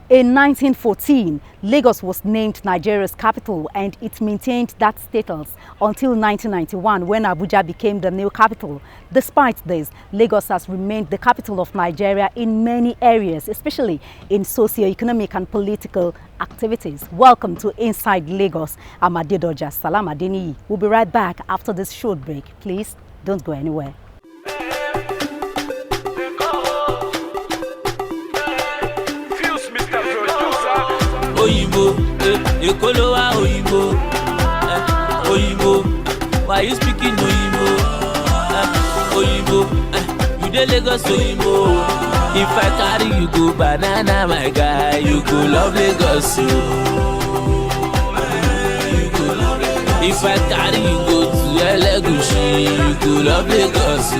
In 1914, Lagos was named Nigeria's capital, and it maintained that status until 1991 when Abuja became the new capital. Despite this, Lagos has remained the capital of Nigeria in many areas, especially in socio-economic and political activities. Welcome to Inside Lagos. I'm Adedoja Salam Adeniyi. We'll be right back after this short break. Please don't go anywhere. Oyinbo, Ekolowa Oyinbo, Oyinbo, why you speaking Oyinbo? Oyinbo, you dey Lagos Oyinbo. If I carry you go banana, my guy, you go love Lagos. If I carry you go to Elegushi, you go love Lagos.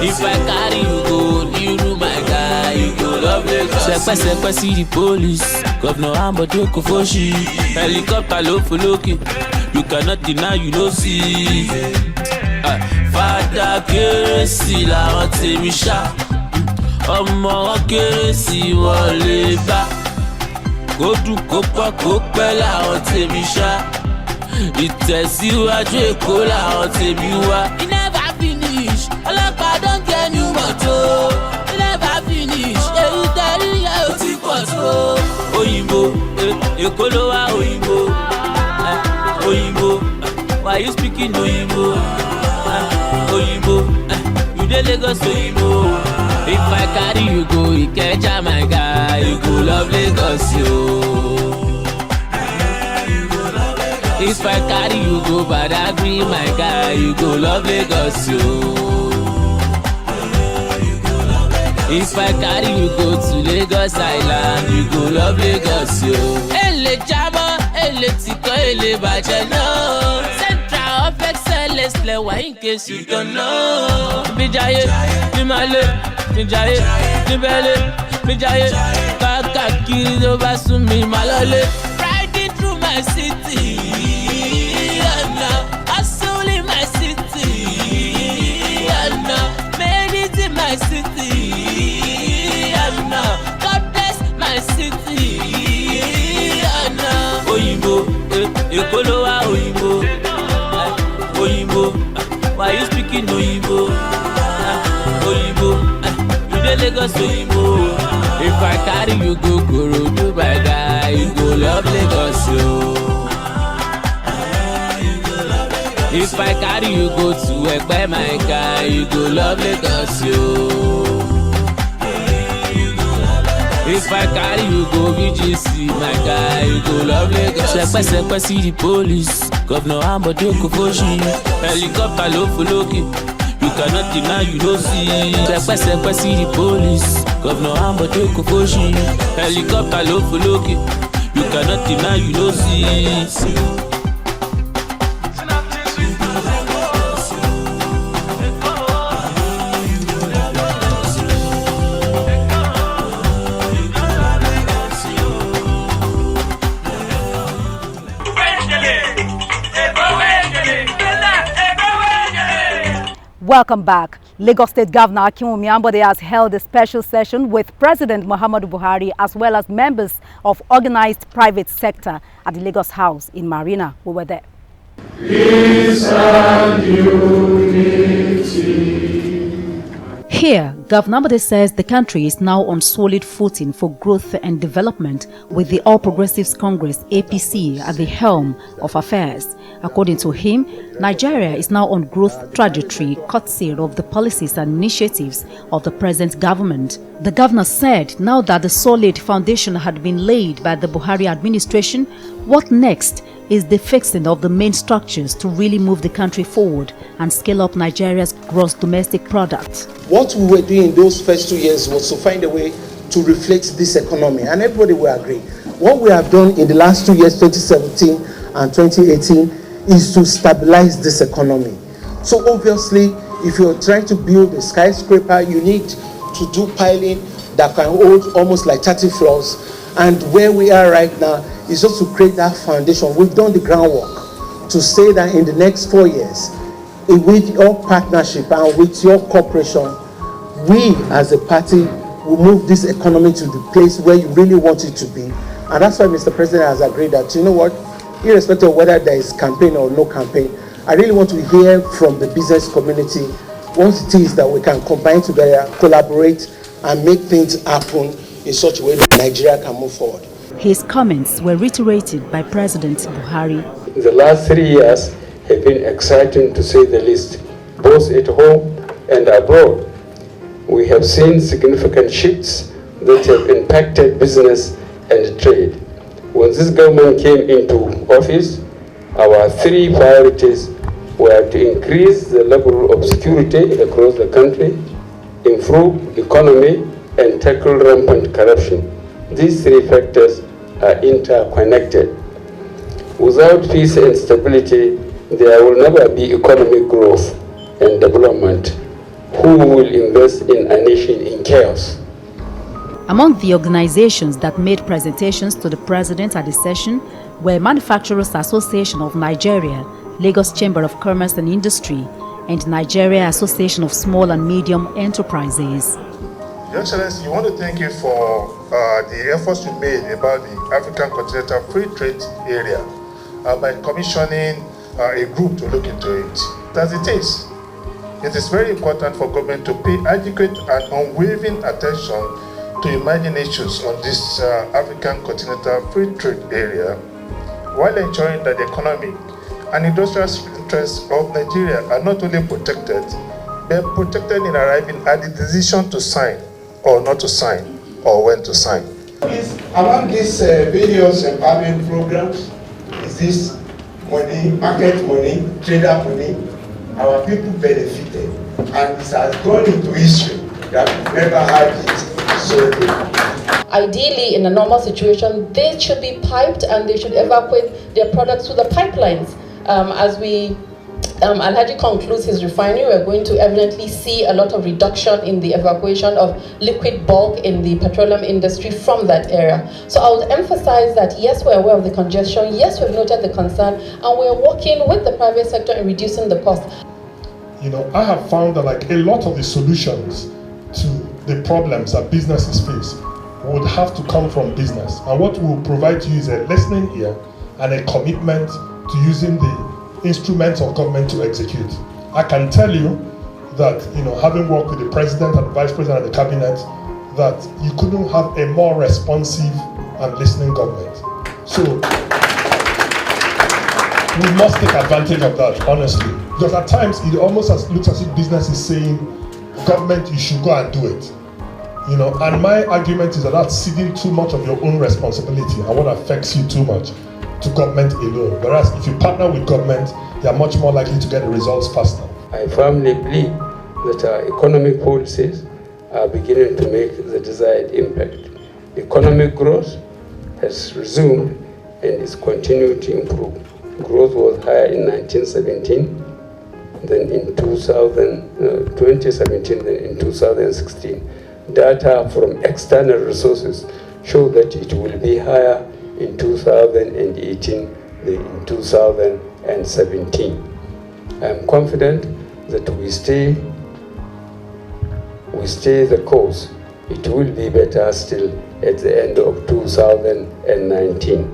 If I carry you go Niru, my guy, you go love Lagos. Sepe see the police, Governor Ambode Kofoshi, helicopter low for Loki. You cannot deny you no see. Father Keresi la ante misha, Omo Keresi wole ba. Kodu kopa kope la ante misha, Ìtẹ̀síwájú Èkó la ante miwa. It never finish. Ọlọ́pàá don get new motor. It never finish. Èyí tẹ̀rí yẹ ó ti pọ̀ tó. Oyinbo, Ekolowa Oyinbo, Oyinbo, why you speaking Oyinbo? Oyinbo, you dey Lagos Oyinbo. If I carry you go Ikeja, my guy, you go love Lagos yo. If I carry you go Badagry, my guy, you go love Lagos yo. If I carry you go to Lagos Island, you go love Lagos yo. Ele jamo, ele tiko, ele baje no. Central of Excellence lewa in case you don't know. Mijaye, Mimale, Mijaye, Mibele, Mijaye, Kakakiri do basumi malole. Riding through my city, and now hustle in my city, and now made it in my city, and now God bless my city, and now Oyinbo, Ekolowa Oyinbo, Oyinbo, why you speaking Oyinbo? Oyinbo, you dey Lagos Oyinbo. If I carry you go Korodu, my guy, you go love Lagos yo. If I carry you go to Ekpe, my guy, you go love Lagos yo. If I carry you go VGC, my guy, you go love Lagos. Sepe see the police, Governor Ambode Kofoshi, helicopter low for Loki. You cannot deny you no see. Sepe see the police, Governor Ambode Kofoshi, helicopter low for Loki. You cannot deny you no see. Welcome back. Lagos State Governor Akinwumi Ambode has held a special session with President Muhammadu Buhari as well as members of organized private sector at the Lagos House in Marina. We were there. Peace and unity. Here, Governor Ambode says the country is now on solid footing for growth and development with the All Progressives Congress APC at the helm of affairs. According to him, Nigeria is now on growth trajectory courtesy of the policies and initiatives of the present government. The governor said now that the solid foundation had been laid by the Buhari administration, what next is the fixing of the main structures to really move the country forward and scale up Nigeria's gross domestic product. What we were doing in those first 2 years was to find a way to reflect this economy, and everybody will agree. What we have done in the last 2 years, 2017 and 2018, is to stabilize this economy. So obviously, if you're trying to build a skyscraper, you need to do piling that can hold almost like 30 floors. And where we are right now is just to create that foundation. We've done the groundwork to say that in the next 4 years, with your partnership and with your cooperation, we as a party will move this economy to the place where you really want it to be. And that's why Mr. President has agreed that, you know what, irrespective of whether there is campaign or no campaign, I really want to hear from the business community what it is that we can combine together, collaborate, and make things happen in such a way that Nigeria can move forward. His comments were reiterated by President Buhari. The last 3 years have been exciting to say the least, both at home and abroad. We have seen significant shifts that have impacted business and trade. When this government came into office, our 3 priorities were to increase the level of security across the country, improve economy, and tackle rampant corruption. These 3 factors are interconnected. Without peace and stability, there will never be economic growth and development. Who will invest in a nation in chaos? Among the organizations that made presentations to the president at the session were Manufacturers Association of Nigeria, Lagos Chamber of Commerce and Industry, and Nigeria Association of Small and Medium Enterprises. Your Excellency, I want to thank you for the efforts you made about the African Continental Free Trade Area by commissioning a group to look into it. As it is very important for government to pay adequate and unwavering attention to emerging issues on this African Continental Free Trade Area, while ensuring that the economic and industrial interests of Nigeria are not only protected, but protected in arriving at the decision to sign or not to sign, or when to sign. Among these various empowerment programs, is this money, market money, trader money, our people benefited, and it has gone into history that we've never had it so good. Ideally, in a normal situation, they should be piped and they should evacuate their products through the pipelines. As Alhaji concludes his refinery, we're going to evidently see a lot of reduction in the evacuation of liquid bulk in the petroleum industry from that area. So I would emphasize that yes, we're aware of the congestion, yes, we've noted the concern, and we're working with the private sector in reducing the cost. You know, I have found that like a lot of the solutions to the problems that businesses face would have to come from business. And what we'll provide to you is a listening ear and a commitment to using the instruments of government to execute. I can tell you that, you know, having worked with the president and the vice president and the cabinet, that you couldn't have a more responsive and listening government. So we must take advantage of that, honestly. Because at times it almost looks as if business is saying, government, you should go and do it. You know, and my argument is that that's ceding too much of your own responsibility and what affects you too much to government alone. Whereas if you partner with government, you are much more likely to get the results faster. I firmly believe that our economic policies are beginning to make the desired impact. Economic growth has resumed and is continuing to improve. Growth was higher in 1917 than in 2017 than in 2016. Data from external resources show that it will be higher in 2018 than in 2017. I am confident that we stay the course. It will be better still at the end of 2019.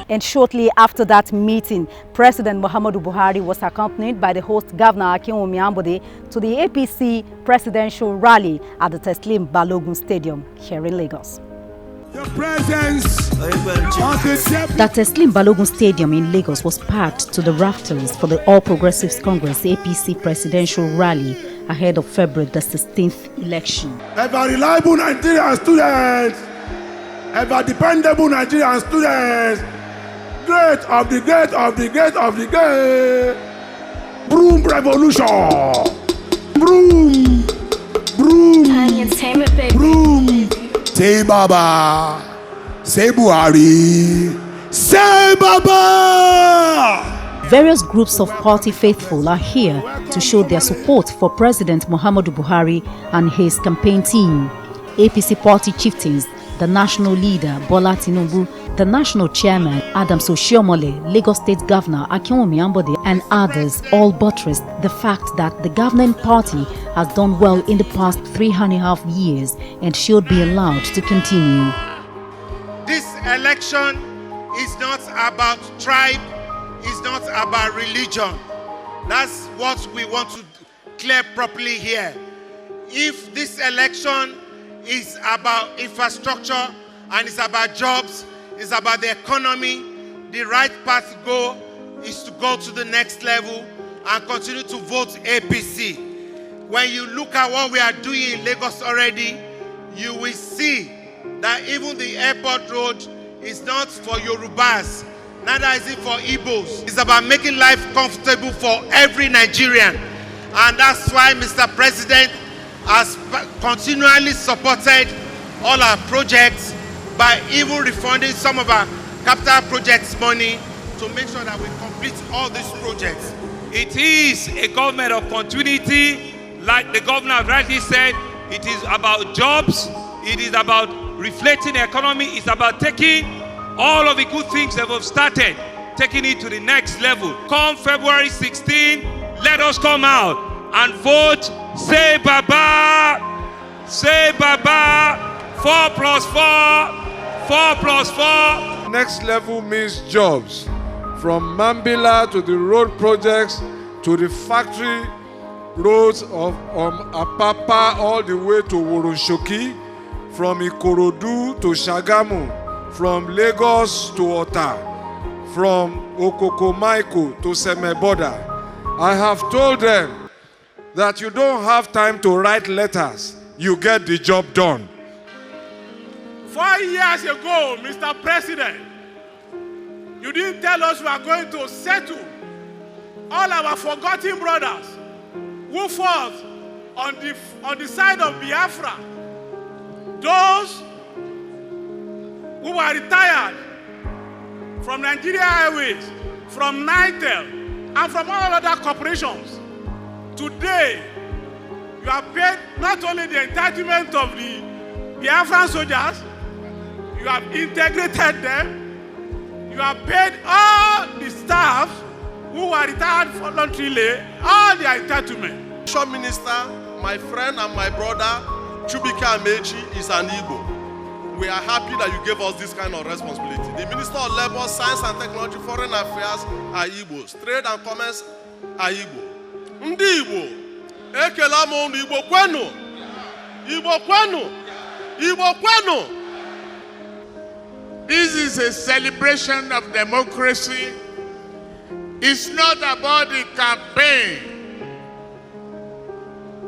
And shortly after that meeting, President Muhammadu Buhari was accompanied by the host Governor Akinwumi Ambode to the APC Presidential Rally at the Teslim Balogun Stadium here in Lagos. The presence That Teslim Balogun Stadium in Lagos was packed to the rafters for the All Progressives Congress APC Presidential Rally ahead of February the 16th election. ever reliable Nigerian students, ever dependable Nigerian students, great of the great of the great of the great. Broom revolution. Broom. Broom. Broom. Say Baba. Say Buhari. Say Baba. Various groups of party faithful are here to show their support for President Muhammadu Buhari and his campaign team. APC party chieftains the national leader Bola Tinubu, the national chairman Adams Oshiomhole, Lagos State Governor Akinwumi Ambode, and others all buttressed the fact that the governing party has done well in the past 3.5 years and should be allowed to continue. This election is not about tribe, it's not about religion. That's what we want to clear properly here. If this election is about infrastructure and it's about jobs, it's about the economy, the right path to go is to go to the next level and continue to vote APC. When you look at what we are doing in Lagos already, you will see that even the airport road is not for Yorubas, neither is it for Igbos. It's about making life comfortable for every Nigerian. And that's why Mr. President has continually supported all our projects by even refunding some of our capital projects money to make sure that we complete all these projects. It is a government of continuity. Like the governor rightly said, it is about jobs, it is about reflecting the economy, it's about taking all of the good things that we've started, taking it to the next level. Come February 16, let us come out and vote, say Baba, 4+4, 4+4. Next level means jobs. From Mambila to the road projects to the factory roads of Apapa all the way to Woronshoki, from Ikorodu to Shagamu, from Lagos to Ota, from Okokomaiko to Semeboda. I have told them that you don't have time to write letters, you get the job done. 4 years ago, Mr. President, you didn't tell us we are going to settle all our forgotten brothers who fought on the side of Biafra. Those who were retired from Nigeria Airways, from Nitel, and from all other corporations. Today, you have paid not only the entitlement of the Biafran soldiers, you have integrated them, you have paid all the staff who were retired voluntarily, all their entitlement. Shop Minister, my friend and my brother, Chubika Amechi, is an Igbo. We are happy that you gave us this kind of responsibility. The Minister of Labour, Science and Technology, Foreign Affairs are Igbos. Trade and Commerce are Igbo. Ndi Igbo, ekela mo Igbo kwenu, Igbo kwenu, Igbo kwenu. This is a celebration of democracy. It's not about the campaign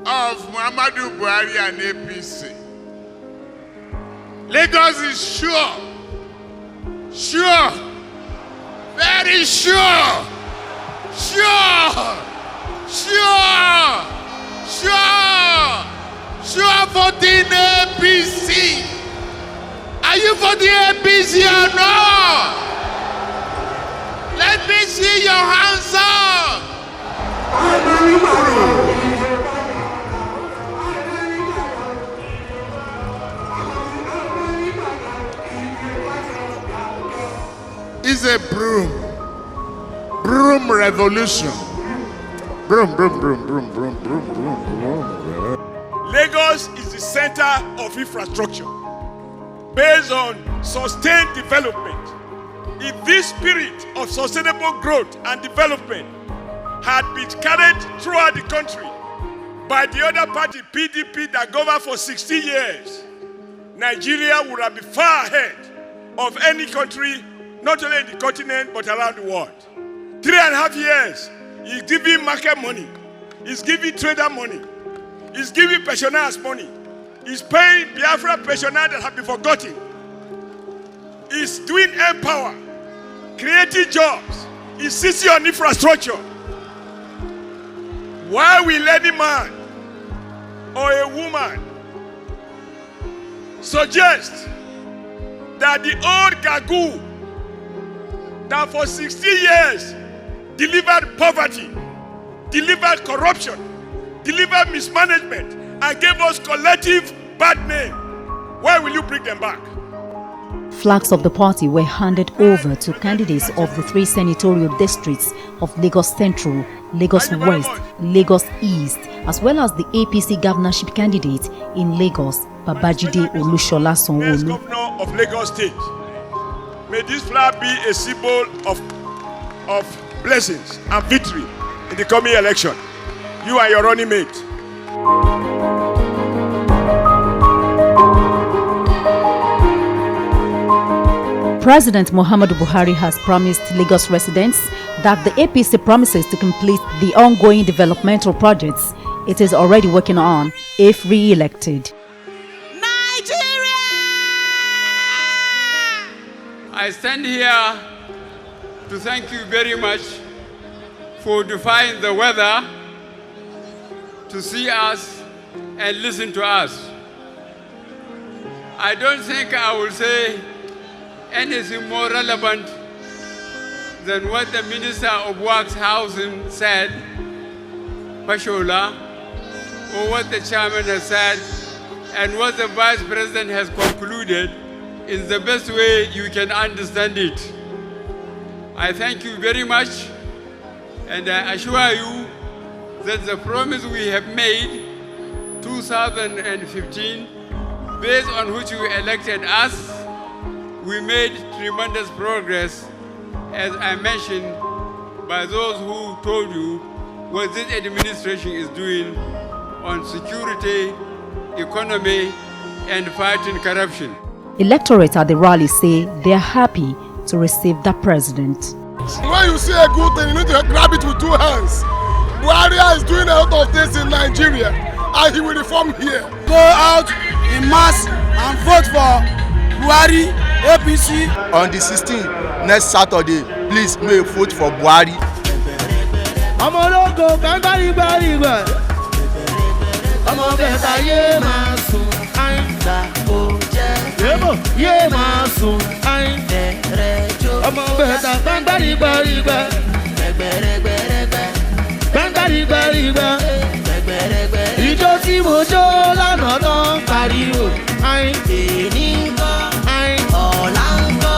of Muhammadu Buhari and APC. Lagos is sure, very sure voting APC. Are you for the APC or no? Let me see your hands up. It's a broom revolution. Broom. Lagos is the center of infrastructure based on sustained development. If this spirit of sustainable growth and development had been carried throughout the country by the other party, PDP, that governed for 60 years, Nigeria would have been far ahead of any country, not only in the continent, but around the world. 3.5 years, he's giving market money, he's giving trader money, he's giving pensioners money, he's paying Biafra pensioners that have been forgotten. He's doing empower, creating jobs, he's sitting on infrastructure. Why will any man or a woman suggest that the old Gagu that for 60 years delivered poverty, delivered corruption, delivered mismanagement, and gave us collective bad name, why will you bring them back? Flags of the party were handed over to candidates of the 3 senatorial districts of Lagos Central, Lagos West, Lagos East, as well as the APC governorship candidate in Lagos, Babajide Olushola Sanwo-Olu. Governor of Lagos State, may this flag be a symbol of blessings and victory in the coming election. You and your running mate. President Muhammadu Buhari has promised Lagos residents that the APC promises to complete the ongoing developmental projects it is already working on if re-elected. Nigeria! I stand here to thank you very much for defying the weather to see us and listen to us. I don't think I will say anything more relevant than what the Minister of Works Housing said, Fashola, or what the Chairman has said, and what the Vice President has concluded in the best way you can understand it. I thank you very much, and I assure you that the promise we have made 2015, based on which you elected us, we made tremendous progress, as I mentioned, by those who told you what this administration is doing on security, economy, and fighting corruption. Electorate at the rally say they are happy to receive the president. When you see a good thing, you need to grab it with 2 hands. Buhari is doing a lot of things in Nigeria, and he will reform here. Go out in mass and vote for Buhari, APC. On the 16th, next Saturday, please may vote for Buhari. Ọmọ ológo kankan ìgbàlígbà. Ọmọ bẹ̀ta yé máa sùn, àìgbà kò jẹ́. Yé máa sùn, àìbẹ̀rẹ̀ jó. Ọmọ bẹ̀ta kankan ìgbàlígbà. Kankan ìgbàlígbà. Ìjó tí mo jó lánàá tán pariwo. Èní ń kọ́, ọ̀la ń kọ́,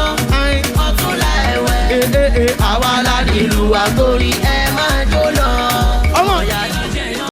ọ̀túnla ẹ̀wẹ̀. Àwa la nílùú àgórí ẹ máa jó lọ. Ọmọ ìyá jíjẹ náà.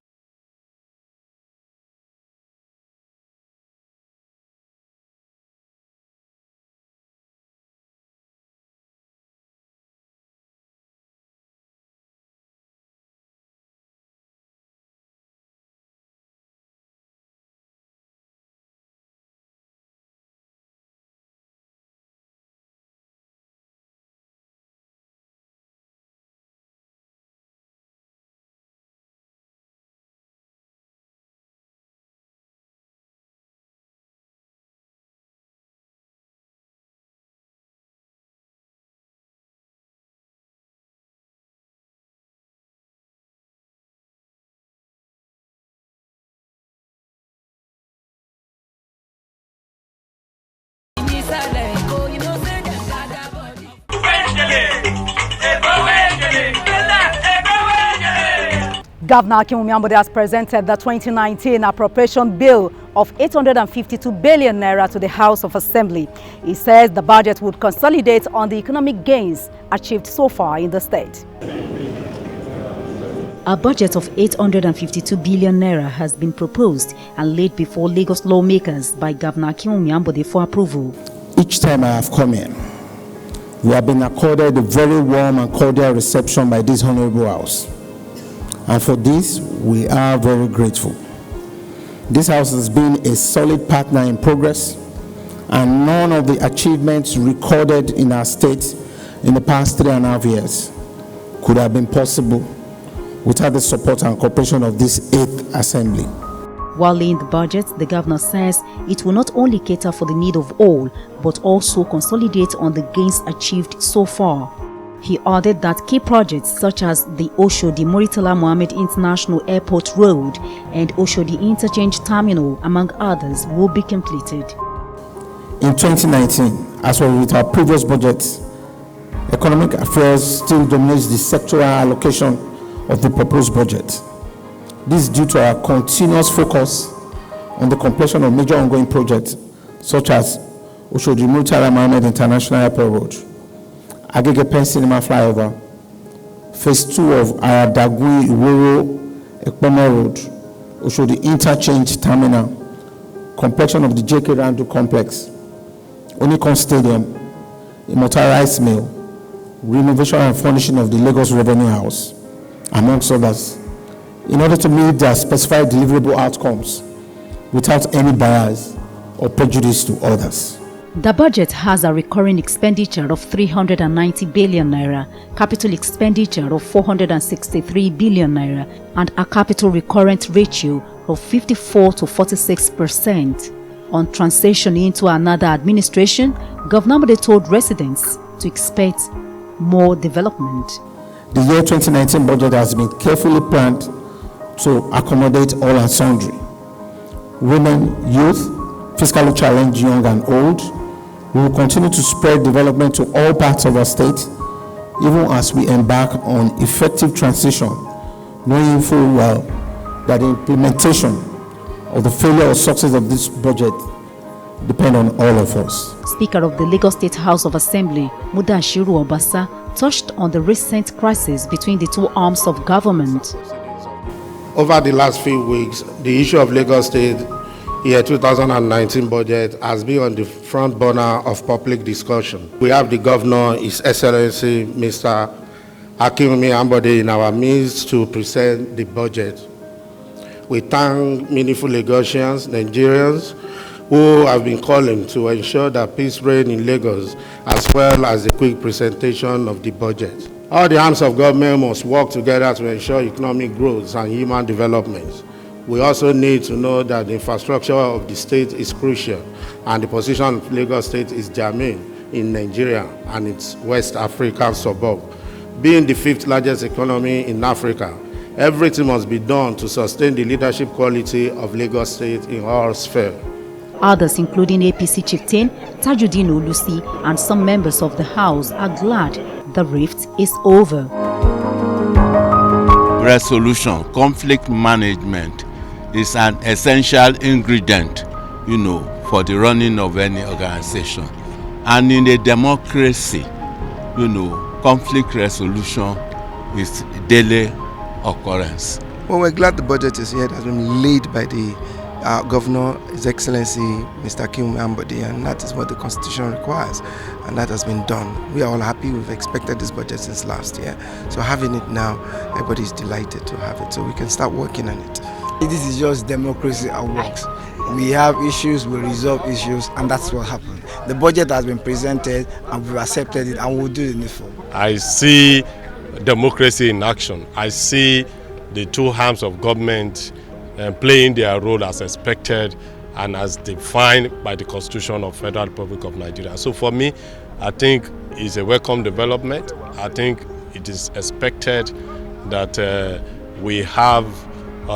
Governor Akinwumi Ambode has presented the 2019 appropriation bill of 852 billion naira to the House of Assembly. He says the budget would consolidate on the economic gains achieved so far in the state. A budget of 852 billion naira has been proposed and laid before Lagos lawmakers by Governor Akinwumi Ambode for approval. Each time I have come in, we have been accorded a very warm and cordial reception by this honorable house. And for this, we are very grateful. This house has been a solid partner in progress, and none of the achievements recorded in our state in the past 3.5 years could have been possible without the support and cooperation of this 8th Assembly. While laying the budget, the governor says it will not only cater for the need of all, but also consolidate on the gains achieved so far. He added that key projects such as the Oshodi Muritala Mohammed International Airport Road and Oshodi Interchange Terminal, among others, will be completed. In 2019, as well with our previous budget, economic affairs still dominates the sectoral allocation of the proposed budget. This is due to our continuous focus on the completion of major ongoing projects such as Oshodi Murtala Mohammed International Airport Road, Agege Pen Cinema Flyover, Phase 2 of Ayadagui Iworo Ekpeme Road, Oshodi Interchange Terminal, completion of the JK Randu Complex, Onikon Stadium, a motorized mill, renovation and furnishing of the Lagos Revenue House, amongst others, in order to meet their specified deliverable outcomes without any bias or prejudice to others. The budget has a recurring expenditure of 390 billion naira, capital expenditure of 463 billion naira, and a capital recurrent ratio of 54 to 46%. On transition into another administration, Governor Ambode told residents to expect more development. The year 2019 budget has been carefully planned to accommodate all and sundry. Women, youth, fiscally challenged young and old. We will continue to spread development to all parts of our state, even as we embark on effective transition, knowing full well that the implementation of the failure or success of this budget depend on all of us. Speaker of the Lagos State House of Assembly, Mudashiru Obasa, touched on the recent crisis between the two arms of government. Over the last few weeks, the issue of Lagos State year 2019 budget has been on the front burner of public discussion. We have the Governor, His Excellency Mr. Akinwumi Ambode, in our midst to present the budget. We thank meaningful Lagosians, Nigerians, who have been calling to ensure that peace reign in Lagos, as well as a quick presentation of the budget. All the arms of government must work together to ensure economic growth and human development. We also need to know that the infrastructure of the state is crucial, and the position of Lagos State is germane in Nigeria and its West African suburb. Being the 5th largest economy in Africa, everything must be done to sustain the leadership quality of Lagos State in all spheres. Others, including APC chieftain Tajuddin Olusi and some members of the House, are glad the rift is over. Resolution, conflict management is an essential ingredient, for the running of any organization. And in a democracy, conflict resolution is daily occurrence. Well, we're glad the budget is here. It has been laid by the Governor, His Excellency Mr. Akinwumi Ambode, and that is what the Constitution requires, and that has been done. We are all happy. We've expected this budget since last year, so having it now, everybody is delighted to have it, so we can start working on it. This is just democracy at work. We have issues, we resolve issues, and that's what happened. The budget has been presented, and we've accepted it, and we'll do the needful. I see democracy in action. I see the two arms of government playing their role as expected and as defined by the Constitution of Federal Republic of Nigeria. So for me, I think it's a welcome development. I think it is expected that we have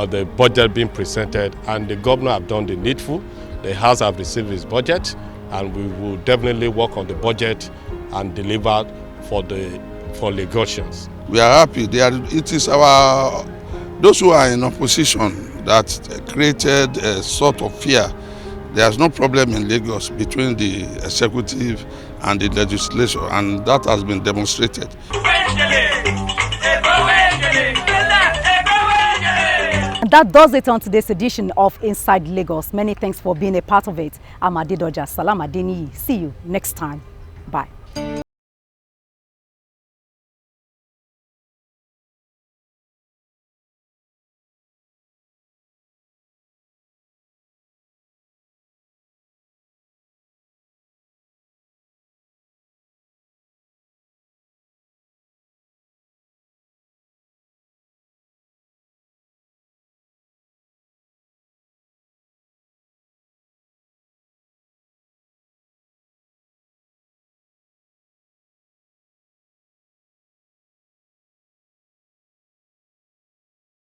the budget being presented, and the governor have done the needful. The House have received his budget, and we will definitely work on the budget and deliver for Lagosians. We are happy. It is those who are in opposition that created a sort of fear. There's no problem in Lagos between the executive and the legislature, and that has been demonstrated. And that does it on today's edition of Inside Lagos. Many thanks for being a part of it. I'm Adedoja Salam Adeniyi. See you next time.